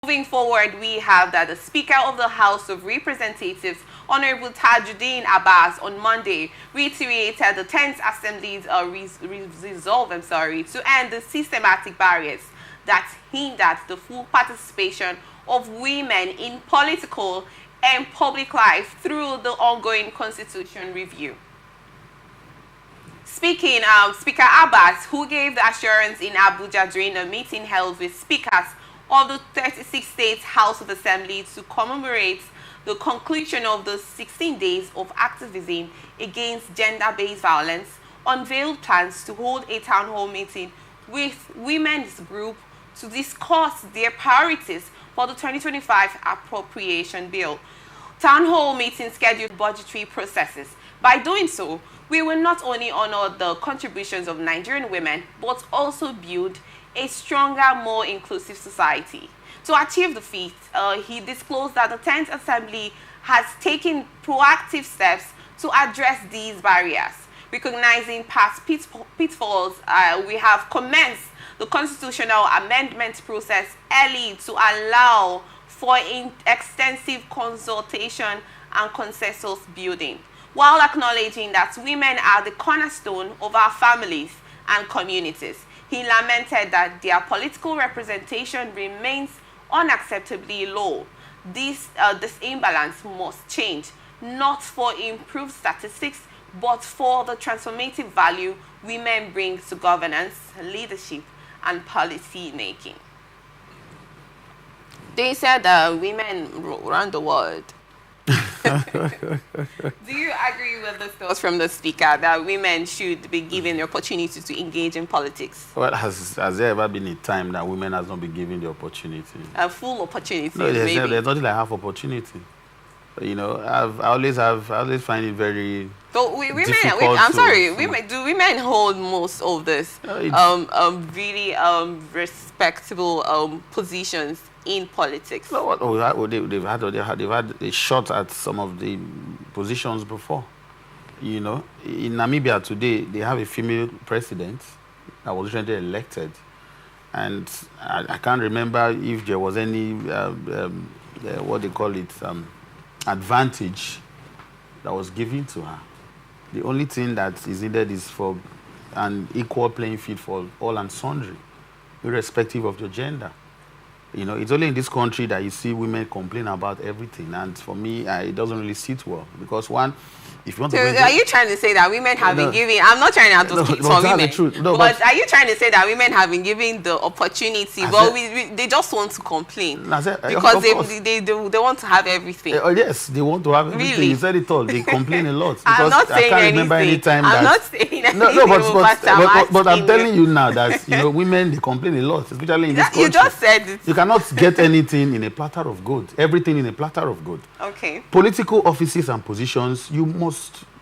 Moving forward, we have that the Speaker of the House of Representatives, Honorable Tajudeen Abbas, on Monday reiterated the 10th Assembly's resolve to end the systematic barriers that hindered the full participation of women in political and public life through the ongoing constitution review. Speaking, Speaker Abbas, who gave the assurance in Abuja during a meeting held with speakers of the 36 states House of Assembly to commemorate the conclusion of the 16 days of activism against gender-based violence, unveiled plans to hold a town hall meeting with women's group to discuss their priorities for the 2025 appropriation bill. Town hall meeting scheduled budgetary processes. By doing so, we will not only honor the contributions of Nigerian women, but also build a stronger, more inclusive society. To achieve the feat, he disclosed that the 10th Assembly has taken proactive steps to address these barriers. Recognizing past pitfalls, we have commenced the constitutional amendment process early to allow for extensive consultation and consensus building, while acknowledging that women are the cornerstone of our families and communities. He lamented that their political representation remains unacceptably low. This imbalance must change, not for improved statistics, but for the transformative value women bring to governance, leadership, and policy making. They said that women run the world. Do you agree with the thoughts from the speaker that women should be given the opportunity to engage in politics? Well, has there ever been a time that women has not been given the opportunity? A full opportunity, no, maybe. There's nothing like half opportunity. You know, I always find it very difficult. I'm sorry, do women hold most of this really respectable positions in politics? No, they've had a shot at some of the positions before. You know, in Namibia today, they have a female president that was recently elected, and I can't remember if there was any what they call it advantage that was given to her. The only thing that is needed is for an equal playing field for all and sundry, irrespective of your gender. You know, it's only in this country that you see women complain about everything, and for me, it doesn't really sit well, because one, if you want to... So are you trying to say that women have been given... I'm not trying to speak for women, the truth. No, but are you trying to say that women have been given the opportunity, but they just want to complain? Because they want to have everything. Yes, they want to have everything. Really? You said it all. They complain a lot. I'm not saying I can't remember any time I'm not saying anything. But I'm telling you now that, you know, women, they complain a lot, especially in this country. You just said it. You cannot get anything in a platter of gold. Everything in a platter of gold. Okay. Political offices and positions, you must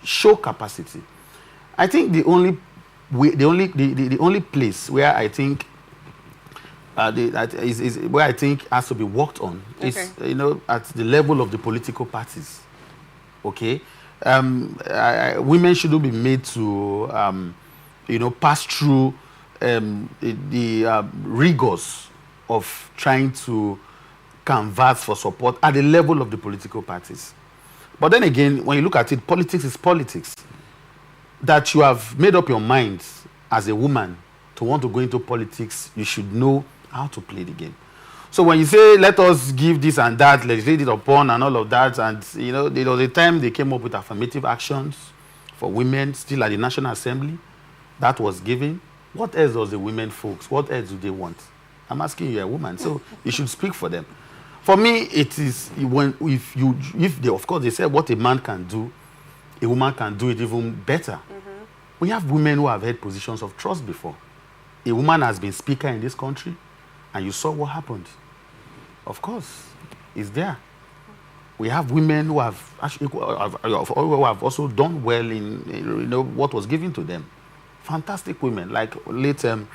show capacity. I think the only place where I think where I think has to be worked on is, you know, at the level of the political parties. Okay, women shouldn't be made to you know, pass through the rigors of trying to canvass for support at the level of the political parties. But then again, when you look at it, politics is politics. That you have made up your mind as a woman to want to go into politics, you should know how to play the game. So when you say, let us give this and that, legislate it upon and all of that, and, you know, there was a time they came up with affirmative actions for women still at the National Assembly. That was given. What else does the women folks, what else do they want? I'm asking you, a woman, so you should speak for them. For me, it is of course, they said what a man can do, a woman can do it even better. We have women who have held positions of trust before. A woman has been speaker in this country, and you saw what happened. Of course, it's there. We have women who have also done well in, you know, what was given to them. Fantastic women, like late Dora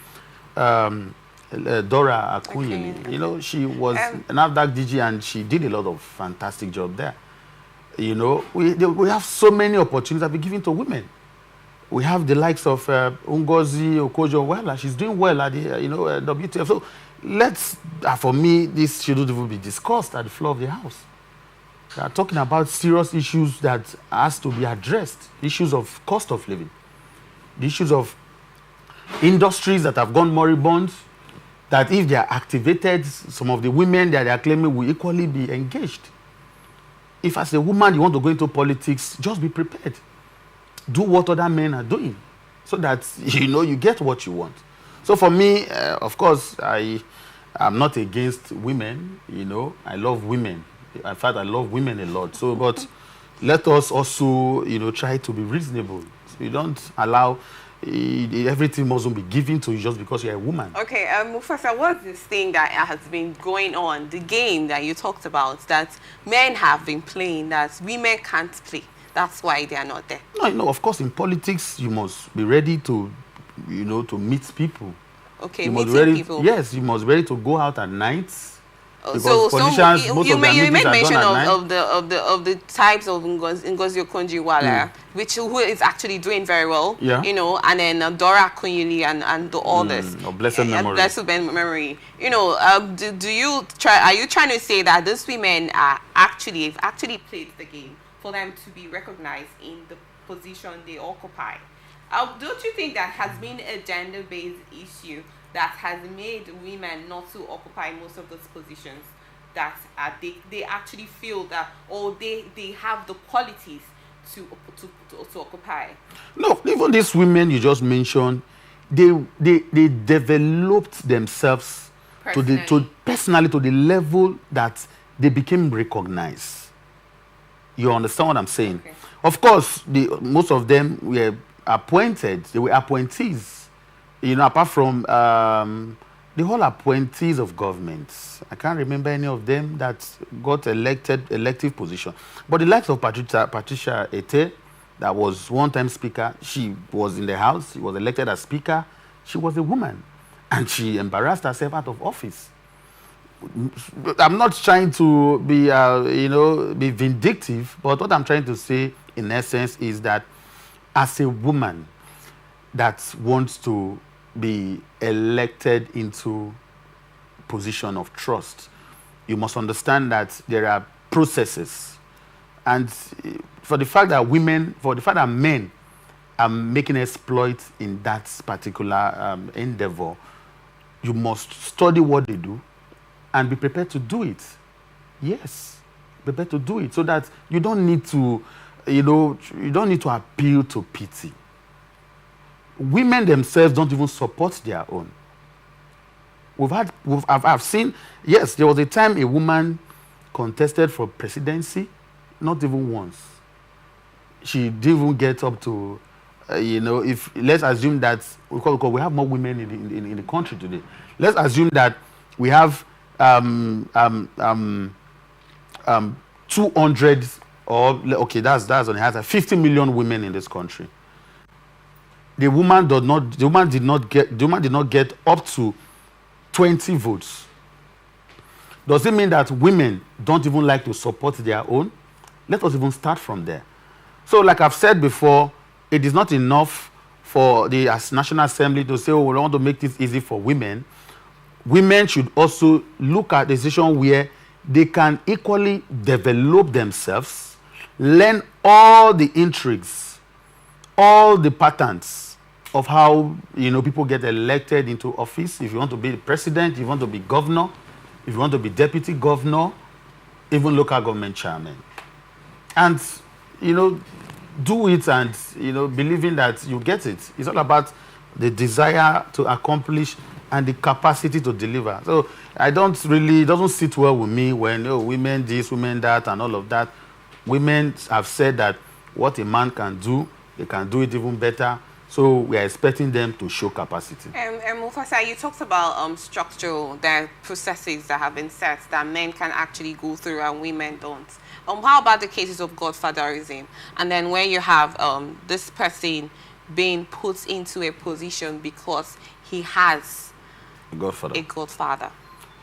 Akunyili. You know, she was an NAFDAC DG, and she did a lot of fantastic job there. You know, we have so many opportunities that be given to women. We have the likes of Ngozi Okojo-Iweala. She's doing well at the WTF. So for me, this shouldn't even be discussed at the floor of the House. We are talking about serious issues that has to be addressed. Issues of cost of living. The issues of industries that have gone moribund, that if they are activated, some of the women that they are claiming will equally be engaged. If as a woman you want to go into politics, just be prepared. Do what other men are doing so that, you get what you want. So for me, of course, I am not against women. I love women. In fact, I love women a lot. So, but let us also, try to be reasonable. So you don't allow everything mustn't be given to you just because you're a woman. Okay, Mufasa, what's this thing that has been going on, the game that you talked about, that men have been playing, that women can't play? That's why they are not there. No, of course, in politics, you must be ready to, to meet people. Okay, meeting people. Yes, you must be ready to go out at night. So you made mention of the types of Ngozi Okonjo-Iweala, who is actually doing very well, and then Dora Akunyili and all this. Blessed memory. Blessed memory. Are you trying to say that these women have actually played the game for them to be recognized in the position they occupy? Don't you think that has been a gender-based issue that has made women not to occupy most of those positions that they actually feel that, or they have the qualities to occupy? No, even these women you just mentioned, they developed themselves personally to the level that they became recognized. You understand what I'm saying? Okay. Of course, most of them were appointed. They were appointees. Apart from the whole appointees of governments, I can't remember any of them that got elective position. But the likes of Patricia Ete, that was one-time speaker, she was in the House, she was elected as speaker, she was a woman, and she embarrassed herself out of office. I'm not trying to be, be vindictive, but what I'm trying to say, in essence, is that as a woman that wants to be elected into position of trust, you must understand that there are processes. And for the fact that men are making exploits in that particular endeavor, you must study what they do and be prepared to do it. Yes, prepared to do it, so that you don't need to, you don't need to appeal to pity. Women themselves don't even support their own. I've seen, yes, there was a time a woman contested for presidency, not even once. She didn't even get up to, if let's assume that we have more women in the country today. Let's assume that we have 200 that's on the high 50 million women in this country. The woman did not get up to 20 votes. Does it mean that women don't even like to support their own? Let us even start from there. So, like I've said before, it is not enough for the National Assembly to say, we want to make this easy for women. Women should also look at the situation where they can equally develop themselves, learn all the intrigues, all the patterns of how people get elected into office. If you want to be the president, if you want to be governor, if you want to be deputy governor, even local government chairman. And do it and believing that you get it. It's all about the desire to accomplish and the capacity to deliver. So it doesn't sit well with me when women this, women that, and all of that. Women have said that what a man can do, they can do it even better. So we are expecting them to show capacity. Mufasa, you talked about structural processes that have been set that men can actually go through and women don't. How about the cases of godfatherism? And then where you have this person being put into a position because he has a godfather.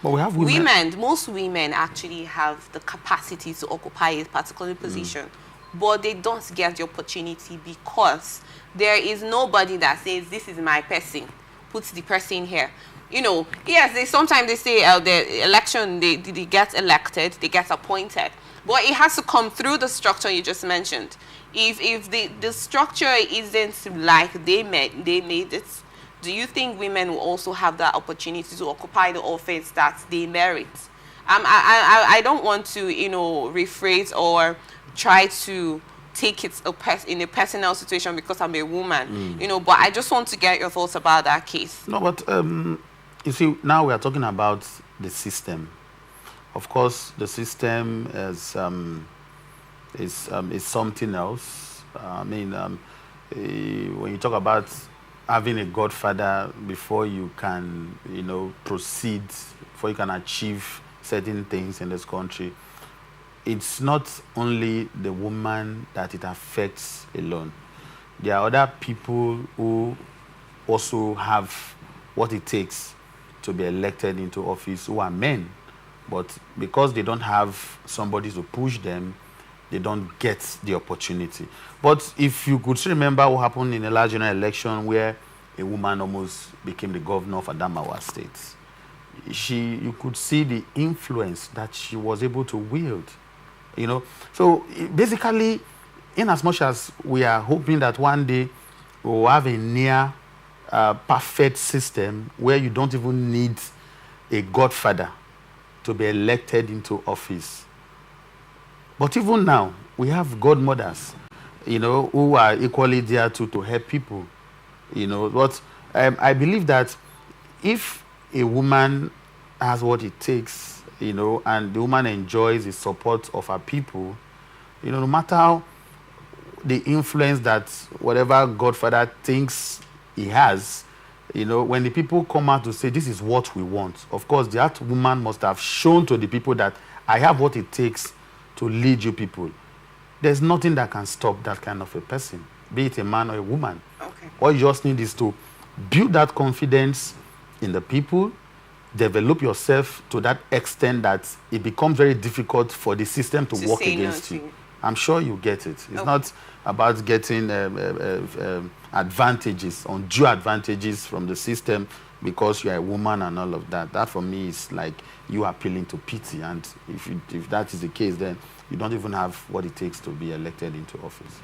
But we have women. Most women actually have the capacity to occupy a particular position, but they don't get the opportunity because there is nobody that says, this is my person, puts the person here. you know, yes, sometimes they say the election, they get elected, they get appointed. But it has to come through the structure you just mentioned. If the structure isn't like they made it, do you think women will also have that opportunity to occupy the office that they merit? I don't want to, you know, rephrase or try to take it in a personal situation because I'm a woman, you know, but I just want to get your thoughts about that case. No, but you see, now we are talking about the system. Of course, the system is something else. I mean, when you talk about having a godfather before you can, you know, proceed, before you can achieve certain things in this country, it's not only the woman that it affects alone. There are other people who also have what it takes to be elected into office who are men. But because they don't have somebody to push them, they don't get the opportunity. But if you could remember what happened in the last general election where a woman almost became the governor of Adamawa State, you could see the influence that she was able to wield. You know, so basically, in as much as we are hoping that one day we'll have a near perfect system where you don't even need a godfather to be elected into office. But even now, we have godmothers, you know, who are equally there to help people. You know, but I believe that if a woman has what it takes, you know, and the woman enjoys the support of her people, you know, no matter how the influence that whatever godfather thinks he has, you know, when the people come out to say, this is what we want, of course, that woman must have shown to the people that I have what it takes to lead you people. There's nothing that can stop that kind of a person, be it a man or a woman. Okay. All you just need is to build that confidence in the people, develop yourself to that extent that it becomes very difficult for the system to work against you. I'm sure you get it. It's not about getting advantages, undue advantages from the system because you're a woman and all of that. That for me is like you appealing to pity. And if that is the case, then you don't even have what it takes to be elected into office.